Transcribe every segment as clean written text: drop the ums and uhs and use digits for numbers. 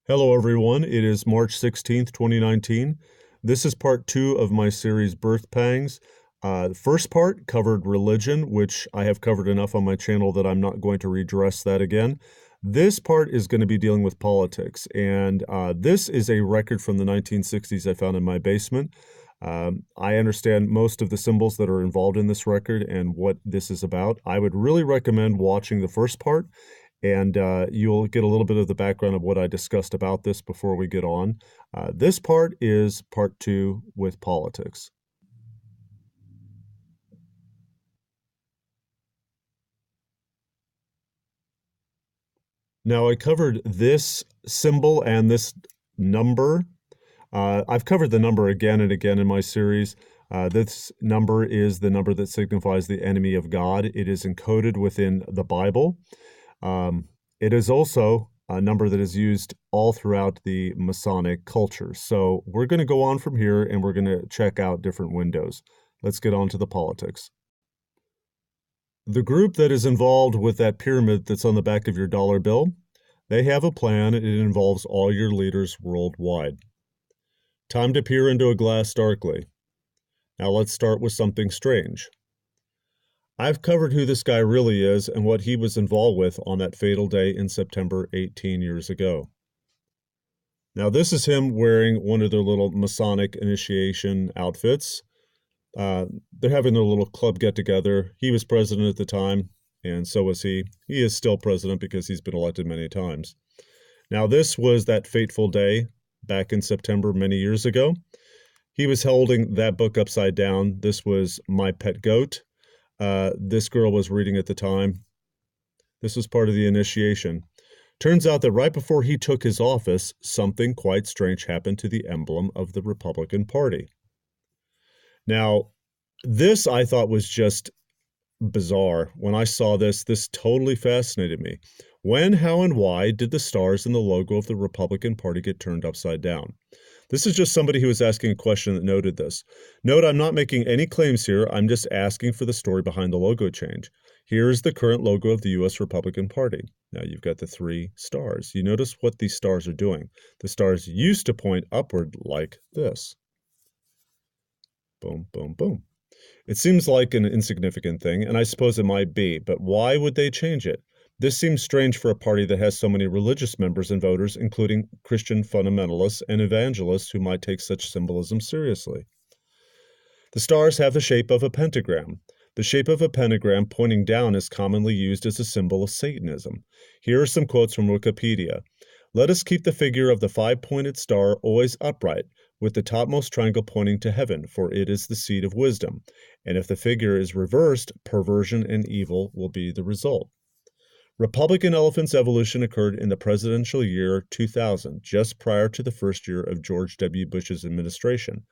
Hello, everyone. It is March 16th, 2019. This is part two of my series Birth Pangs. The first part covered religion, which I have covered enough on my channel that I'm not going to redress that again. This part is going to be dealing with politics, and this is a record from the 1960s I found in my basement. I understand most of the symbols that are involved in this record and what this is about. I would really recommend watching the first part, and you'll get a little bit of the background of what I discussed about this before we get on. This part is part two with politics. Now, I covered this symbol and this number. I've covered the number again and again in my series. This number is the number that signifies the enemy of God. It is encoded within the Bible. It is also a number that is used all throughout the Masonic culture. So we're going to go on from here and we're going to check out different windows. Let's get on to the politics. The group that is involved with that pyramid that's on the back of your dollar bill, they have a plan. It involves all your leaders worldwide. Time to peer into a glass darkly. Now let's start with something strange. I've covered who this guy really is and what he was involved with on that fatal day in September 18 years ago. Now this is him wearing one of their little Masonic initiation outfits. They're having their little club get-together. He was president at the time, and so was he. He is still president because he's been elected many times. Now this was that fateful day back in September many years ago. He was holding that book upside down. This was My Pet Goat. This girl was reading at the time. This was part of the initiation. Turns out that right before he took his office, something quite strange happened to the emblem of the Republican Party. Now, this I thought was just bizarre. When I saw this totally fascinated me. When, how, and why did the stars in the logo of the Republican Party get turned upside down? This is just somebody who was asking a question that noted this. Note, I'm not making any claims here. I'm just asking for the story behind the logo change. Here is the current logo of the U.S. Republican Party. Now you've got the three stars. You notice what these stars are doing. The stars used to point upward like this. Boom, boom, boom. It seems like an insignificant thing, and I suppose it might be, but why would they change it? This seems strange for a party that has so many religious members and voters, including Christian fundamentalists and evangelists who might take such symbolism seriously. The stars have the shape of a pentagram. The shape of a pentagram pointing down is commonly used as a symbol of Satanism. Here are some quotes from Wikipedia. Let us keep the figure of the five-pointed star always upright, with the topmost triangle pointing to heaven, for it is the seat of wisdom. And if the figure is reversed, perversion and evil will be the result. Republican elephant's evolution occurred in the presidential year 2000, just prior to the first year of George W. Bush's administration.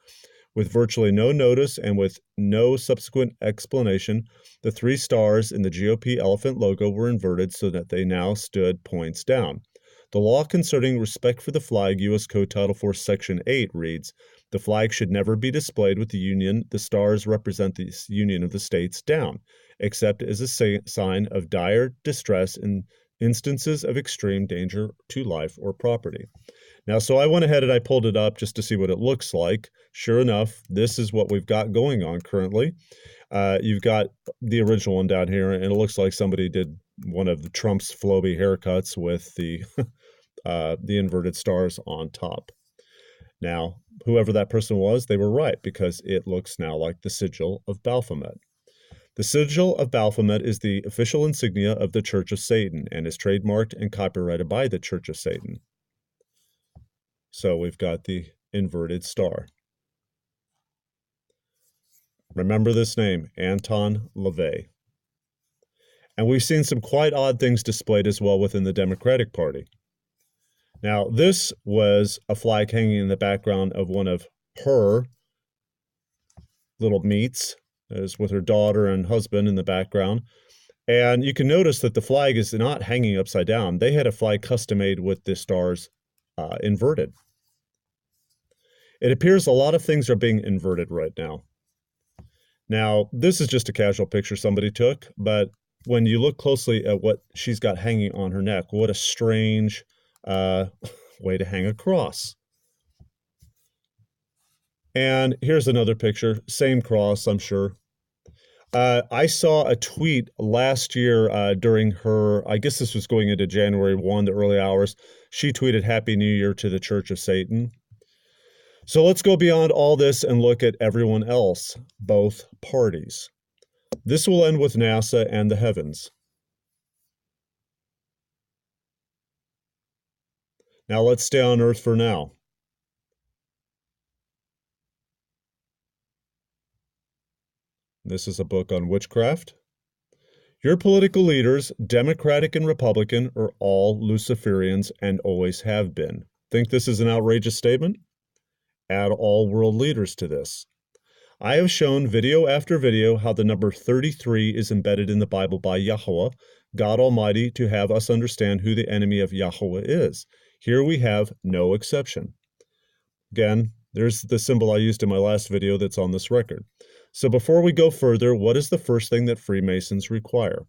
With virtually no notice and with no subsequent explanation, the three stars in the GOP elephant logo were inverted so that they now stood points down. The law concerning respect for the flag, U.S. Code Title IV, Section 8, reads, the flag should never be displayed with the Union. The stars represent the Union of the States down, except as a sign of dire distress in instances of extreme danger to life or property. Now, so I went ahead and I pulled it up just to see what it looks like. Sure enough, this is what we've got going on currently. You've got the original one down here, and it looks like somebody did one of the Trump's Floby haircuts with the inverted stars on top. Now, whoever that person was, they were right, because it looks now like the sigil of Baphomet. The sigil of Baphomet is the official insignia of the Church of Satan and is trademarked and copyrighted by the Church of Satan. So we've got the inverted star. Remember this name, Anton LaVey. And we've seen some quite odd things displayed as well within the Democratic Party. Now, this was a flag hanging in the background of one of her little meets, as with her daughter and husband in the background. And you can notice that the flag is not hanging upside down. They had a flag custom made with the stars inverted. It appears a lot of things are being inverted right now. Now, this is just a casual picture somebody took, but when you look closely at what she's got hanging on her neck, what a strange way to hang a cross. And here's another picture, same cross, I'm sure. I saw a tweet last year during her, I guess this was going into January 1, the early hours. She tweeted Happy New Year to the Church of Satan. So let's go beyond all this and look at everyone else, both parties. This will end with NASA and the heavens. Now let's stay on Earth for now. This is a book on witchcraft. Your political leaders, Democratic and Republican, are all Luciferians and always have been. Think this is an outrageous statement? Add all world leaders to this. I have shown video after video how the number 33 is embedded in the Bible by Yahweh, God Almighty, to have us understand who the enemy of Yahweh is. Here we have no exception. Again, there's the symbol I used in my last video that's on this record. So before we go further, what is the first thing that Freemasons require?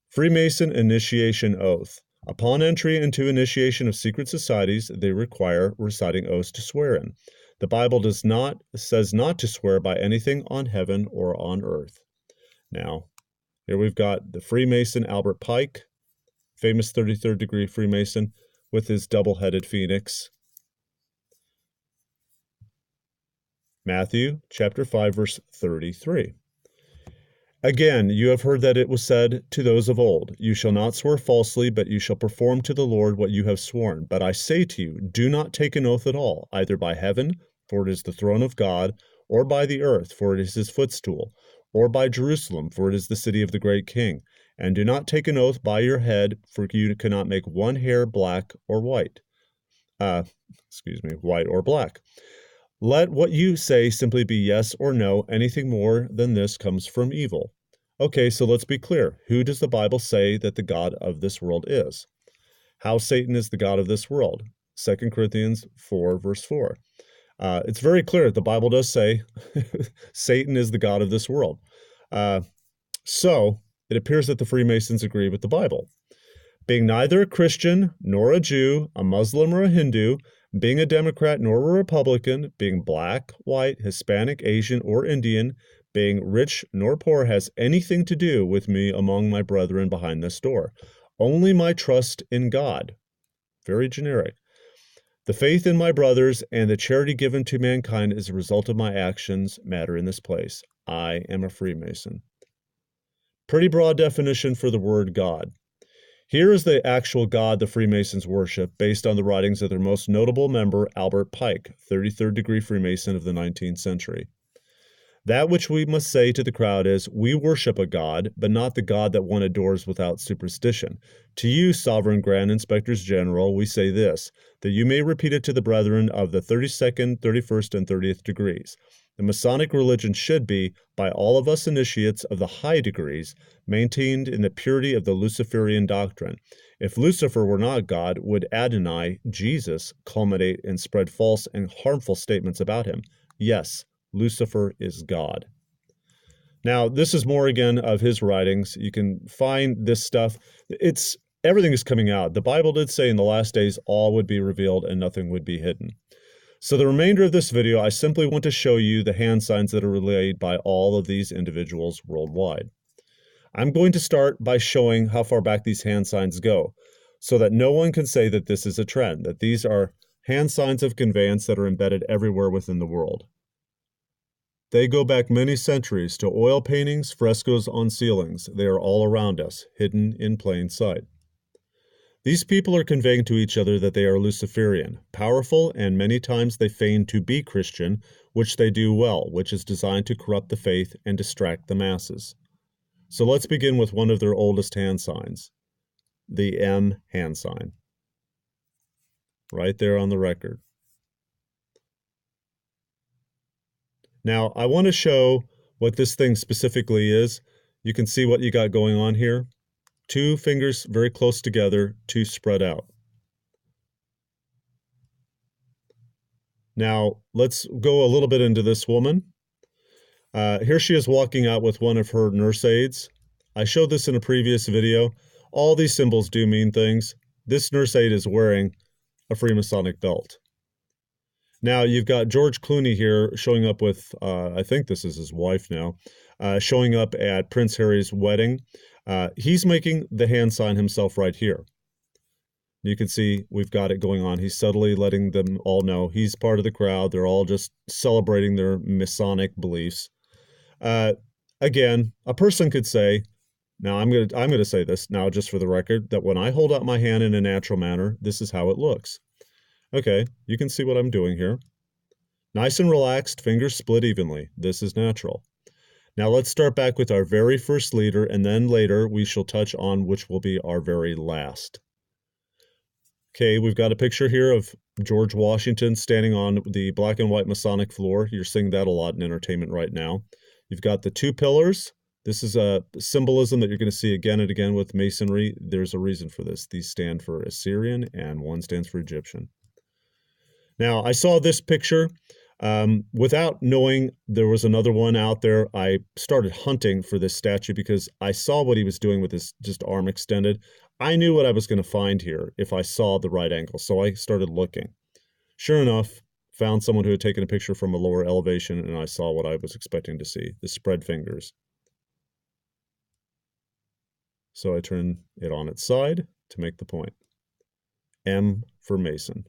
Freemason initiation oath. Upon entry into initiation of secret societies, they require reciting oaths to swear in. The Bible says not to swear by anything on heaven or on earth. Now, here we've got the Freemason Albert Pike, famous 33rd degree Freemason, with his double-headed phoenix. Matthew chapter 5, verse 33. Again, you have heard that it was said to those of old, You shall not swear falsely, but you shall perform to the Lord what you have sworn. But I say to you, do not take an oath at all, either by heaven, for it is the throne of God, or by the earth, for it is his footstool, or by Jerusalem, for it is the city of the great king. And do not take an oath by your head, for you cannot make one hair black or white. White or black. Let what you say simply be yes or no. Anything more than this comes from evil. Okay, so let's be clear. Who does the Bible say that the God of this world is? How Satan is the God of this world? 2 Corinthians 4, verse 4. It's very clear. The Bible does say Satan is the God of this world. So it appears that the Freemasons agree with the Bible. Being neither a Christian nor a Jew, a Muslim or a Hindu, being a Democrat nor a Republican, being black, white, Hispanic, Asian, or Indian, being rich nor poor has anything to do with me among my brethren behind this door. Only my trust in God. Very generic. The faith in my brothers and the charity given to mankind as a result of my actions matter in this place. I am a Freemason. Pretty broad definition for the word God. Here is the actual God the Freemasons worship based on the writings of their most notable member, Albert Pike, 33rd degree Freemason of the 19th century. That which we must say to the crowd is, we worship a God, but not the God that one adores without superstition. To you, sovereign grand inspectors general, we say this, that you may repeat it to the brethren of the 32nd, 31st, and 30th degrees. The Masonic religion should be, by all of us initiates of the high degrees, maintained in the purity of the Luciferian doctrine. If Lucifer were not God, would Adonai, Jesus, culminate and spread false and harmful statements about him? Yes, Lucifer is God. Now, this is more again of his writings. You can find this stuff. Everything is coming out. The Bible did say in the last days all would be revealed and nothing would be hidden. So the remainder of this video, I simply want to show you the hand signs that are relayed by all of these individuals worldwide. I'm going to start by showing how far back these hand signs go, so that no one can say that this is a trend, that these are hand signs of conveyance that are embedded everywhere within the world. They go back many centuries to oil paintings, frescoes on ceilings. They are all around us, hidden in plain sight. These people are conveying to each other that they are Luciferian, powerful, and many times they feign to be Christian, which they do well, which is designed to corrupt the faith and distract the masses. So let's begin with one of their oldest hand signs, the M hand sign, right there on the record. Now, I want to show what this thing specifically is. You can see what you got going on here. Two fingers very close together, two spread out. Now, let's go a little bit into this woman. Here she is walking out with one of her nurse aides. I showed this in a previous video. All these symbols do mean things. This nurse aide is wearing a Freemasonic belt. Now you've got George Clooney here showing up with, I think this is his wife now, showing up at Prince Harry's wedding. He's making the hand sign himself right here. You can see we've got it going on. He's subtly letting them all know he's part of the crowd. They're all just celebrating their Masonic beliefs. Again, a person could say, now I'm gonna say this now just for the record, that when I hold out my hand in a natural manner, this is how it looks. Okay, you can see what I'm doing here. Nice and relaxed, fingers split evenly. This is natural. Now let's start back with our very first leader, and then later we shall touch on which will be our very last. Okay, we've got a picture here of George Washington standing on the black and white Masonic floor. You're seeing that a lot in entertainment right now. You've got the two pillars. This is a symbolism that you're going to see again and again with Masonry. There's a reason for this. These stand for Assyrian and one stands for Egyptian. Now, I saw this picture. Without knowing there was another one out there, I started hunting for this statue because I saw what he was doing with his just arm extended. I knew what I was going to find here if I saw the right angle, so I started looking. Sure enough, found someone who had taken a picture from a lower elevation, and I saw what I was expecting to see, the spread fingers. So I turn it on its side to make the point. M for Mason.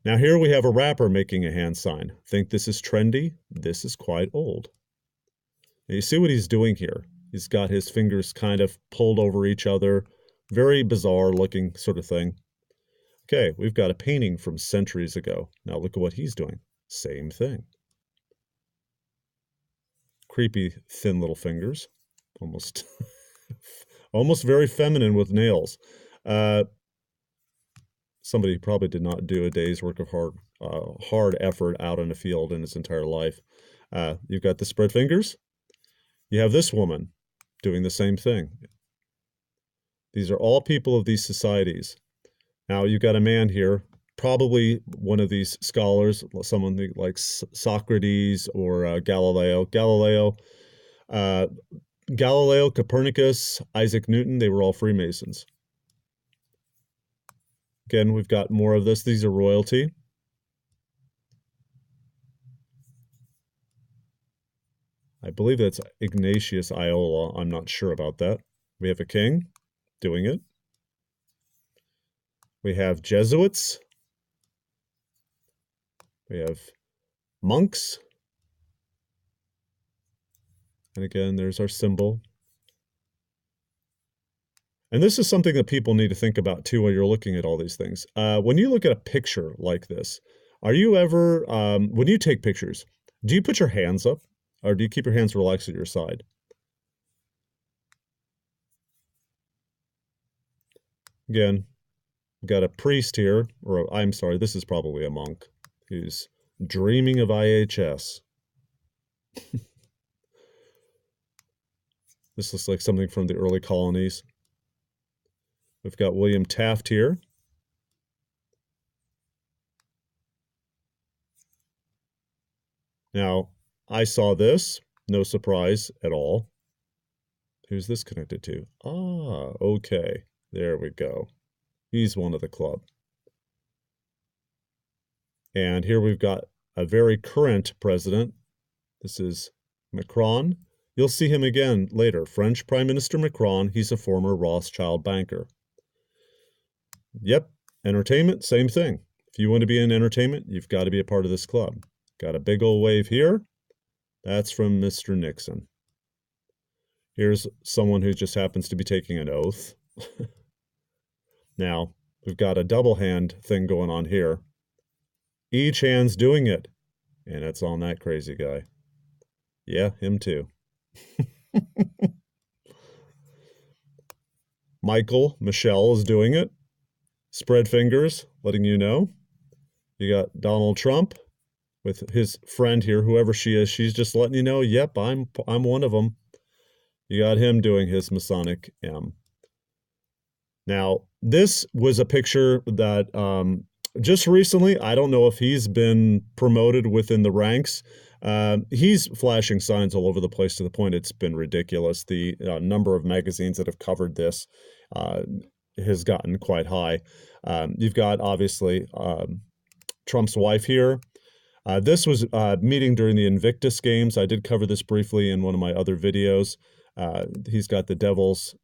Now here we have a rapper making a hand sign. Think this is trendy? This is quite old. Now you see what he's doing here. He's got his fingers kind of pulled over each other. Very bizarre looking sort of thing. Okay, we've got a painting from centuries ago. Now look at what he's doing. Same thing. Creepy, thin little fingers. Almost, almost very feminine with nails. Somebody probably did not do a day's work of hard effort out in a field in his entire life. You've got the spread fingers. You have this woman doing the same thing. These are all people of these societies. Now you've got a man here, probably one of these scholars, someone like Socrates or Galileo. Galileo, Copernicus, Isaac Newton, they were all Freemasons. Again, we've got more of this. These are royalty. I believe that's Ignatius Iola. I'm not sure about that. We have a king doing it. We have Jesuits. We have monks. And again, there's our symbol. And this is something that people need to think about too when you're looking at all these things. When you look at a picture like this, are you ever, when you take pictures, do you put your hands up or do you keep your hands relaxed at your side? Again, we've got a priest here, or I'm sorry, this is probably a monk who's dreaming of IHS. This looks like something from the early colonies. We've got William Taft here. Now, I saw this, no surprise at all. Who's this connected to? Ah, okay, there we go. He's one of the club. And here we've got a very current president. This is Macron. You'll see him again later. French Prime Minister Macron. He's a former Rothschild banker. Yep, entertainment, same thing. If you want to be in entertainment, you've got to be a part of this club. Got a big old wave here. That's from Mr. Nixon. Here's someone who just happens to be taking an oath. Now, we've got a double hand thing going on here. Each hand's doing it. And it's on that crazy guy. Yeah, him too. Michelle is doing it. Spread fingers, letting you know. You got Donald Trump with his friend here, whoever she is. She's just letting you know, yep, I'm one of them. You got him doing his Masonic M. Now, this was a picture that just recently, I don't know if he's been promoted within the ranks. He's flashing signs all over the place to the point it's been ridiculous. The number of magazines that have covered this has gotten quite high. You've got, obviously, Trump's wife here. This was a meeting during the Invictus Games. I did cover this briefly in one of my other videos. He's got the devil's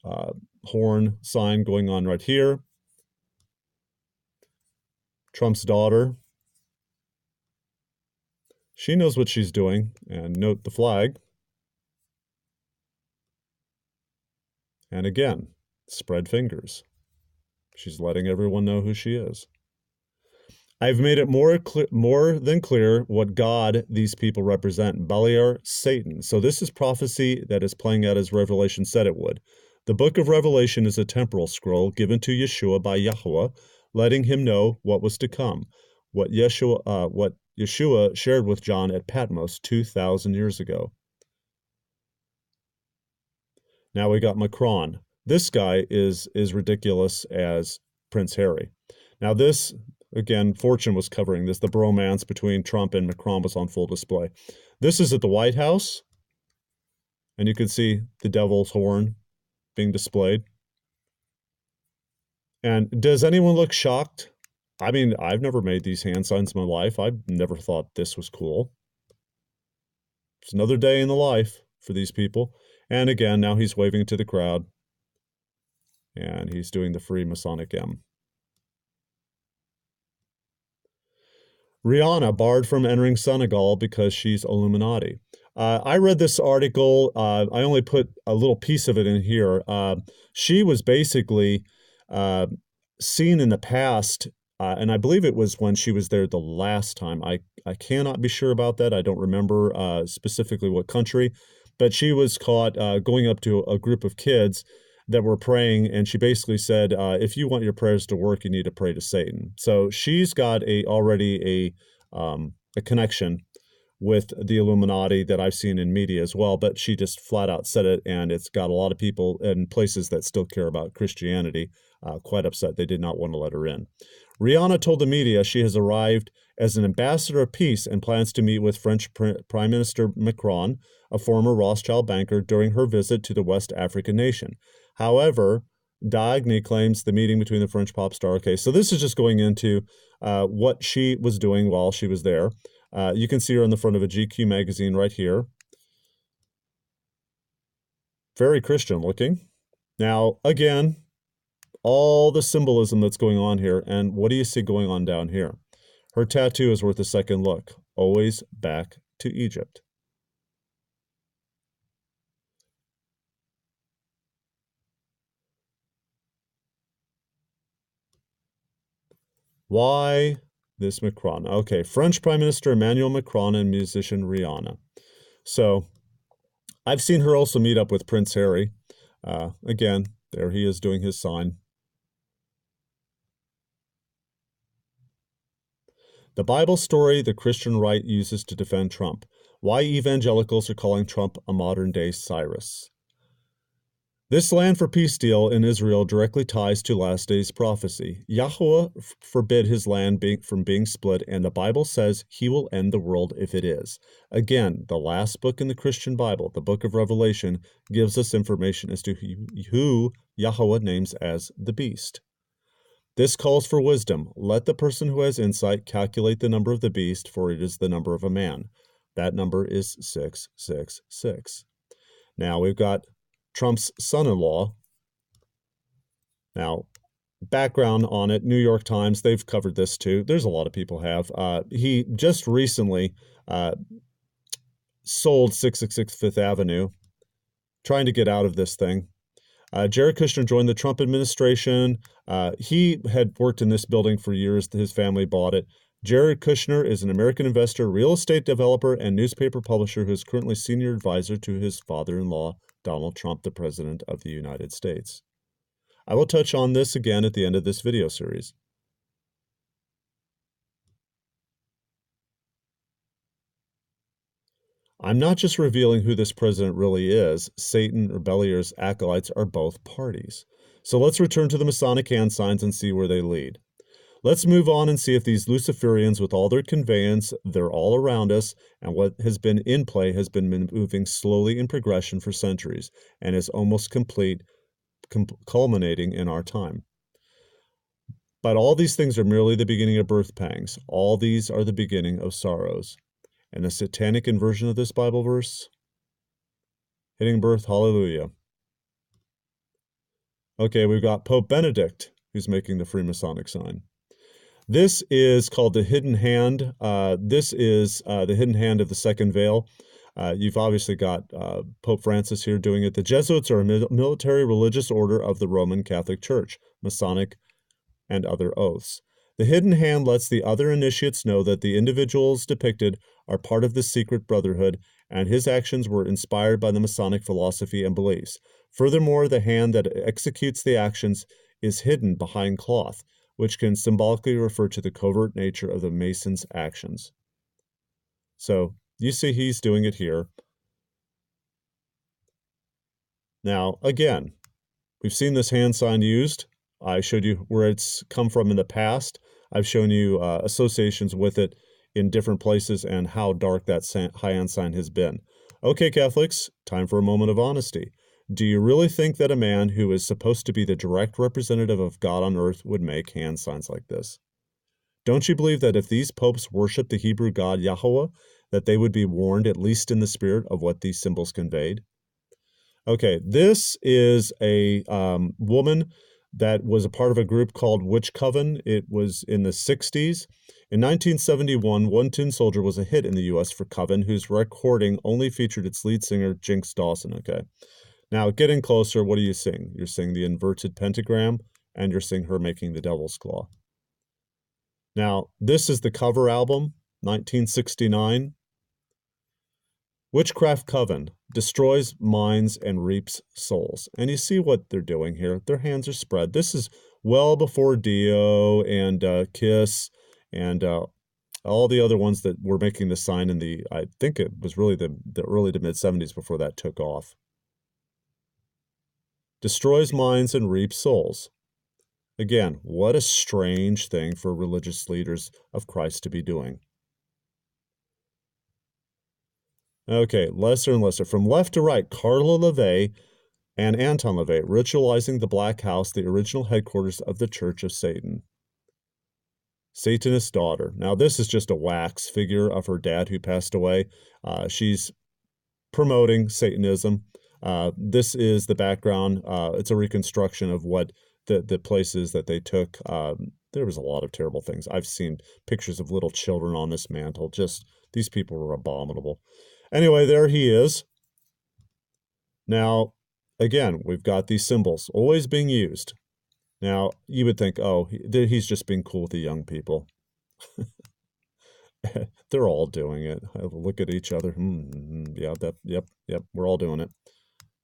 horn sign going on right here. Trump's daughter. She knows what she's doing. And note the flag. And again, spread fingers. She's letting everyone know who she is. I've made it more than clear what God these people represent. Beliar, Satan. So this is prophecy that is playing out as Revelation said it would. The book of Revelation is a temporal scroll given to Yeshua by Yahweh, letting him know what was to come, what Yeshua shared with John at Patmos 2,000 years ago. Now we got Macron. This guy is ridiculous as Prince Harry. Now this, again, Fortune was covering this. The bromance between Trump and Macron was on full display. This is at the White House, and you can see the devil's horn being displayed. And does anyone look shocked? I mean, I've never made these hand signs in my life. I've never thought this was cool. It's another day in the life for these people. And again, now he's waving to the crowd. And he's doing the free Masonic M. Rihanna barred from entering Senegal because she's Illuminati. I read this article. I only put a little piece of it in here. She was basically seen in the past, and I believe it was when she was there the last time. I cannot be sure about that. I don't remember specifically what country, but she was caught going up to a group of kids that were praying, and she basically said, if you want your prayers to work, you need to pray to Satan. So she's got already a connection with the Illuminati that I've seen in media as well, but she just flat out said it, and it's got a lot of people in places that still care about Christianity quite upset. They did not want to let her in. Rihanna told the media she has arrived as an ambassador of peace and plans to meet with French Prime Minister Macron, a former Rothschild banker, during her visit to the West African nation. However, Diagny claims the meeting between the French pop star. Okay, so this is just going into what she was doing while she was there. You can see her on the front of a GQ magazine right here. Very Christian looking. Now, again, all the symbolism that's going on here, and what do you see going on down here? Her tattoo is worth a second look. Always back to Egypt. Why this Macron? Okay, French Prime Minister Emmanuel Macron and musician Rihanna. So I've seen her also meet up with Prince Harry. Again, there he is doing his sign. The Bible story the Christian right uses to defend Trump. Why evangelicals are calling Trump a modern-day Cyrus. This land for peace deal in Israel directly ties to last days prophecy. Yahweh forbid his land from being split, and the Bible says he will end the world if it is. Again, the last book in the Christian Bible, the book of Revelation, gives us information as to who Yahweh names as the beast. This calls for wisdom. Let the person who has insight calculate the number of the beast, for it is the number of a man. That number is 666. Now we've got Trump's son-in-law. Now, background on it, New York Times, they've covered this too. There's a lot of people have. He just recently sold 666 Fifth Avenue, trying to get out of this thing. Jared Kushner joined the Trump administration. He had worked in this building for years. His family bought it. Jared Kushner is an American investor, real estate developer, and newspaper publisher who is currently senior advisor to his father-in-law, Donald Trump, the President of the United States. I will touch on this again at the end of this video series. I'm not just revealing who this president really is. Satan or Beliar's acolytes are both parties. So let's return to the Masonic hand signs and see where they lead. Let's move on and see if these Luciferians, with all their conveyance, they're all around us, and what has been in play has been moving slowly in progression for centuries, and is almost complete, culminating in our time. But all these things are merely the beginning of birth pangs. All these are the beginning of sorrows. And the satanic inversion of this Bible verse, hitting birth, hallelujah. Okay, we've got Pope Benedict, who's making the Freemasonic sign. This is called the hidden hand. This is the hidden hand of the second veil. You've obviously got Pope Francis here doing it. The Jesuits are a military religious order of the Roman Catholic Church, Masonic and other oaths. The hidden hand lets the other initiates know that the individuals depicted are part of the secret brotherhood, and his actions were inspired by the Masonic philosophy and beliefs. Furthermore, the hand that executes the actions is hidden behind cloth, which can symbolically refer to the covert nature of the Mason's actions. So you see he's doing it here. Now, again, we've seen this hand sign used. I showed you where it's come from in the past. I've shown you associations with it in different places and how dark that hand sign has been. Okay, Catholics, time for a moment of honesty. Do you really think that a man who is supposed to be the direct representative of God on earth would make hand signs like this? Don't you believe that if these popes worshiped the Hebrew God Yahweh, that they would be warned, at least in the spirit, of what these symbols conveyed? Okay, this is a woman that was a part of a group called Witch Coven. It was in the 60s. In 1971, One Tin Soldier was a hit in the U.S. for Coven, whose recording only featured its lead singer, Jinx Dawson, okay? Now, getting closer, what are you seeing? You're seeing the inverted pentagram, and you're seeing her making the devil's claw. Now, this is the cover album, 1969. Witchcraft Coven destroys minds and reaps souls. And you see what they're doing here. Their hands are spread. This is well before Dio and Kiss and all the other ones that were making the sign in the, I think it was really the early to mid-70s before that took off. Destroys minds and reaps souls. Again, what a strange thing for religious leaders of Christ to be doing. Okay, lesser and lesser. From left to right, Carla LaVey and Anton LaVey, ritualizing the Black House, the original headquarters of the Church of Satan. Satanist's daughter. Now, this is just a wax figure of her dad who passed away. She's promoting Satanism. This is the background. It's a reconstruction of what the places that they took. There was a lot of terrible things. I've seen pictures of little children on this mantle. Just, these people were abominable. Anyway, there he is. Now, again, we've got these symbols always being used. Now, you would think, oh, he's just being cool with the young people. They're all doing it. Look at each other. Yeah, yep, we're all doing it.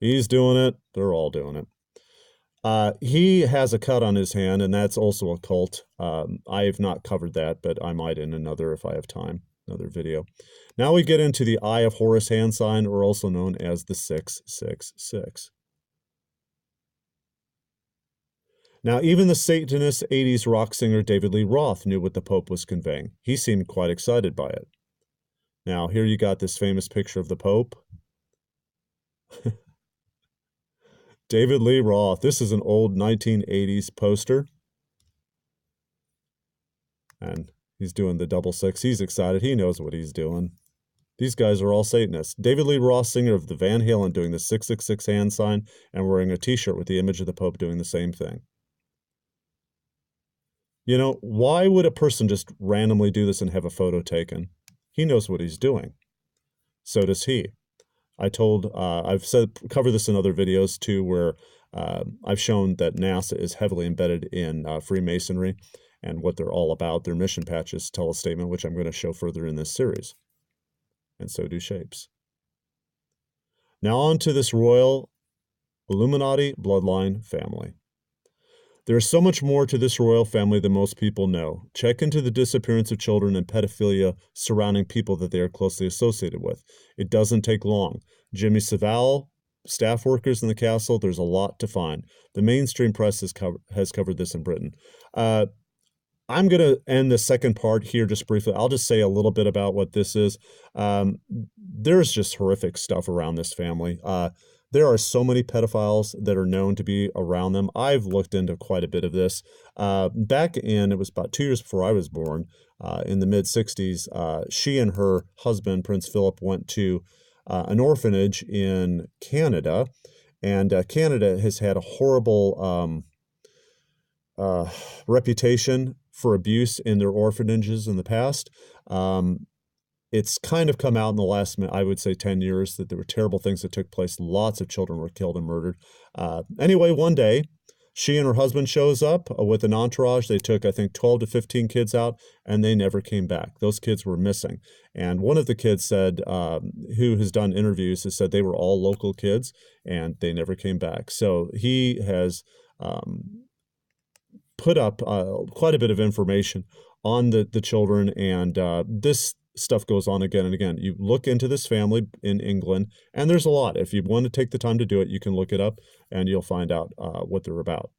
He's doing it. They're all doing it. He has a cut on his hand, and that's also a cult. I have not covered that, but I might in another if I have time, another video. Now we get into the Eye of Horus hand sign, or also known as the 666. Now, even the Satanist 80s rock singer David Lee Roth knew what the Pope was conveying. He seemed quite excited by it. Now, here you got this famous picture of the Pope. David Lee Roth. This is an old 1980s poster. And he's doing the 666. He's excited. He knows what he's doing. These guys are all Satanists. David Lee Roth, singer of the Van Halen, doing the 666 hand sign and wearing a t-shirt with the image of the Pope doing the same thing. You know, why would a person just randomly do this and have a photo taken? He knows what he's doing. So does he. I've covered this in other videos too, where I've shown that NASA is heavily embedded in Freemasonry and what they're all about. Their mission patches tell a statement, which I'm going to show further in this series. And so do shapes. Now on to this royal Illuminati bloodline family. There is so much more to this royal family than most people know. Check into the disappearance of children and pedophilia surrounding people that they are closely associated with. It doesn't take long. Jimmy Savile, staff workers in the castle, there's a lot to find. The mainstream press has covered this in Britain. I'm going to end the second part here just briefly. I'll just say a little bit about what this is. There's just horrific stuff around this family. There are so many pedophiles that are known to be around them. I've looked into quite a bit of this. It was about 2 years before I was born, in the mid 60s, she and her husband, Prince Philip, went to an orphanage in Canada. And Canada has had a horrible reputation for abuse in their orphanages in the past. It's kind of come out in the last, I would say, 10 years that there were terrible things that took place. Lots of children were killed and murdered. Anyway, one day, she and her husband shows up with an entourage. They took, I think, 12 to 15 kids out, and they never came back. Those kids were missing. And one of the kids said, who has done interviews, has said they were all local kids, and they never came back. So he has put up quite a bit of information on the children, and this stuff goes on again and again. You look into this family in England, and there's a lot. If you want to take the time to do it, you can look it up, and you'll find out what they're about.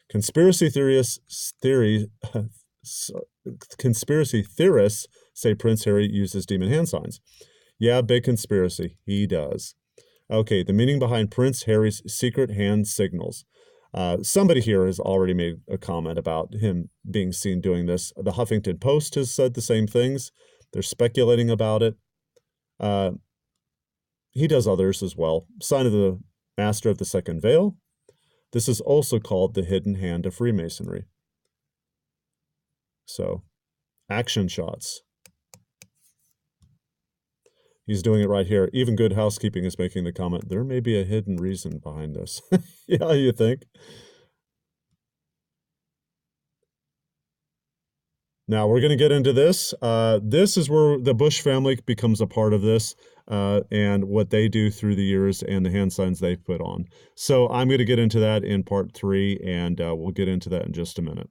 Conspiracy theorists say Prince Harry uses demon hand signs. Yeah, big conspiracy. He does. Okay, the meaning behind Prince Harry's secret hand signals. Somebody here has already made a comment about him being seen doing this. The Huffington Post has said the same things. They're speculating about it. He does others as well. Sign of the Master of the Second Veil. This is also called the hidden hand of Freemasonry. So, action shots. He's doing it right here. Even Good Housekeeping is making the comment, there may be a hidden reason behind this. Yeah, you think? Now we're going to get into this. This is where the Bush family becomes a part of this, and what they do through the years and the hand signs they've put on. So I'm going to get into that in part 3, and we'll get into that in just a minute.